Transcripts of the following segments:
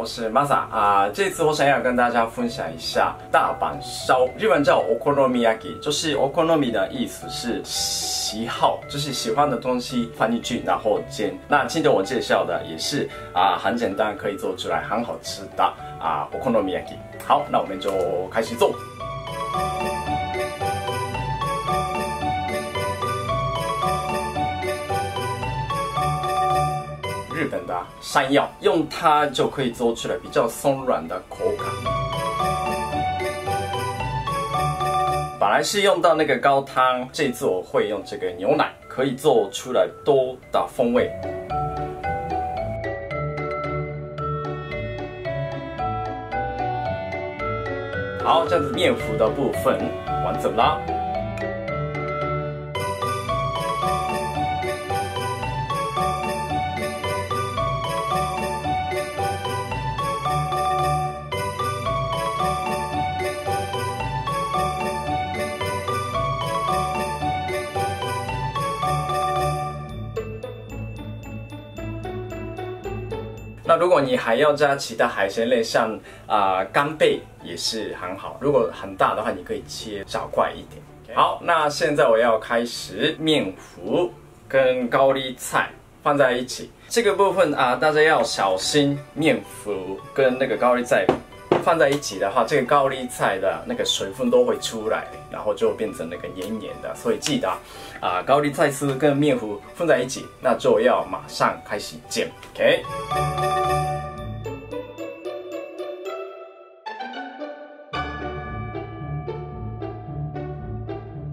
我是 Masa 啊。这次我想要跟大家分享一下大阪烧，日文叫 okonomiyaki， 就是 okonomi 的意思是喜好，就是喜欢的东西放进去然后煎。那今天我介绍的也是很简单可以做出来很好吃的okonomiyaki。好，那我们就开始做。日本的山药，用它就可以做出来比较松软的口感。本来是用到那个高汤，这次我会用这个牛奶，可以做出来多的风味。好，这样子面糊的部分完整啦。那如果你还要加其他海鲜类，像干贝也是很好。如果很大的话，你可以切小块一点。好，那现在我要开始面糊跟高丽菜放在一起。这个部分大家要小心，面糊跟那个高丽菜放在一起的话，这个高丽菜的那个水分都会出来，然后就变成那个黏黏的。所以记得高丽菜丝跟面糊放在一起，那就要马上开始煎。OK。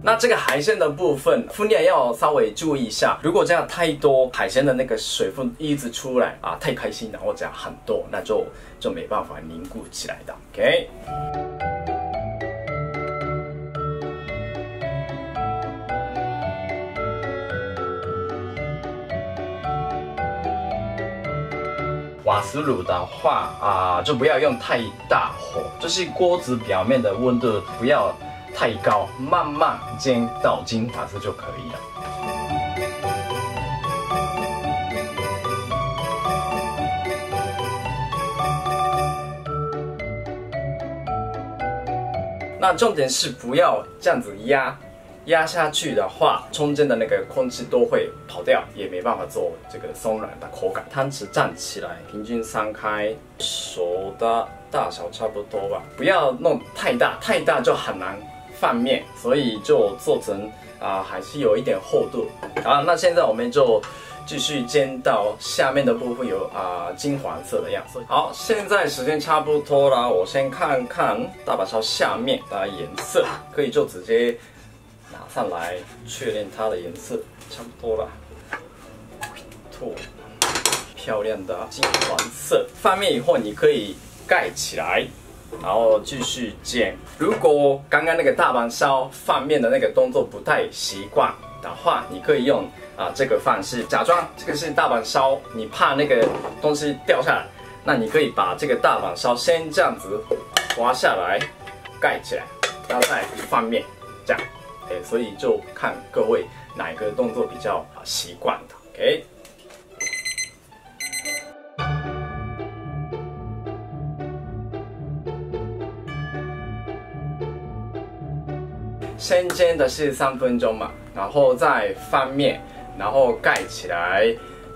那这个海鲜的部分分量要稍微注意一下，如果加太多海鲜的那个水分一直出来太开心，然后加很多，那就没办法凝固起来的。OK。瓦斯炉的话就不要用太大火，就是锅子表面的温度不要太高，慢慢煎到金黄色就可以了。那重点是不要这样子压下去的话，中间的那个空气都会跑掉，也没办法做这个松软的口感。汤匙站起来，平均散开，手的大小差不多吧，不要弄太大，太大就很难翻面，所以就做成还是有一点厚度。好，那现在我们就继续煎到下面的部分有金黄色的样子。好，现在时间差不多了，我先看看大阪烧下面的颜色，可以就直接拿上来确认它的颜色差不多了。漂亮的金黄色，翻面以后你可以盖起来，然后继续煎。如果刚刚那个大阪烧翻面的那个动作不太习惯的话，你可以用这个方式，假装这个是大阪烧，你怕那个东西掉下来，那你可以把这个大阪烧先这样子滑下来，盖起来，然后再翻面，这样。所以就看各位哪一个动作比较习惯的。OK。先煎的是3分钟嘛，然后再翻面，然后盖起来，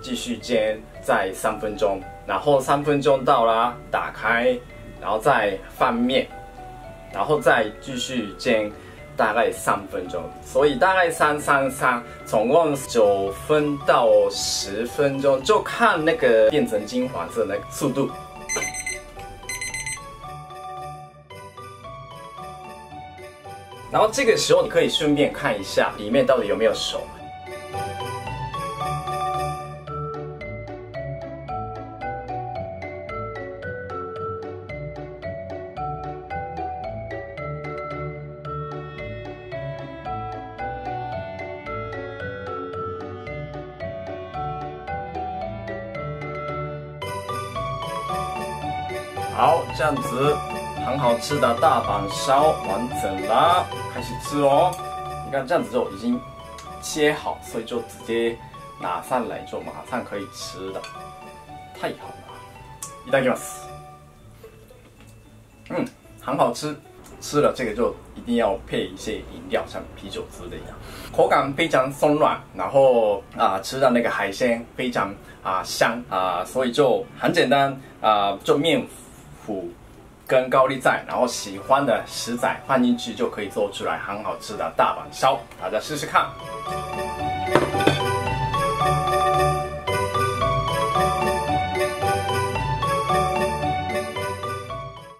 继续煎，再3分钟，然后3分钟到啦，打开，然后再翻面，然后再继续煎，大概3分钟，所以大概333，总共9分到10分钟，就看那个变成金黄色的那个速度。然后这个时候你可以顺便看一下里面到底有没有熟。好，这样子很好吃的大阪烧完整啦，开始吃哦。你看这样子就已经切好，所以就直接拿上来就马上可以吃的，太好了！いただきます。很好吃。吃了这个就一定要配一些饮料，像啤酒之类的，口感非常松软，然后吃到那个海鲜非常香所以就很简单就面糊跟高丽菜，然后喜欢的食材放进去就可以做出来很好吃的大阪烧，大家试试看。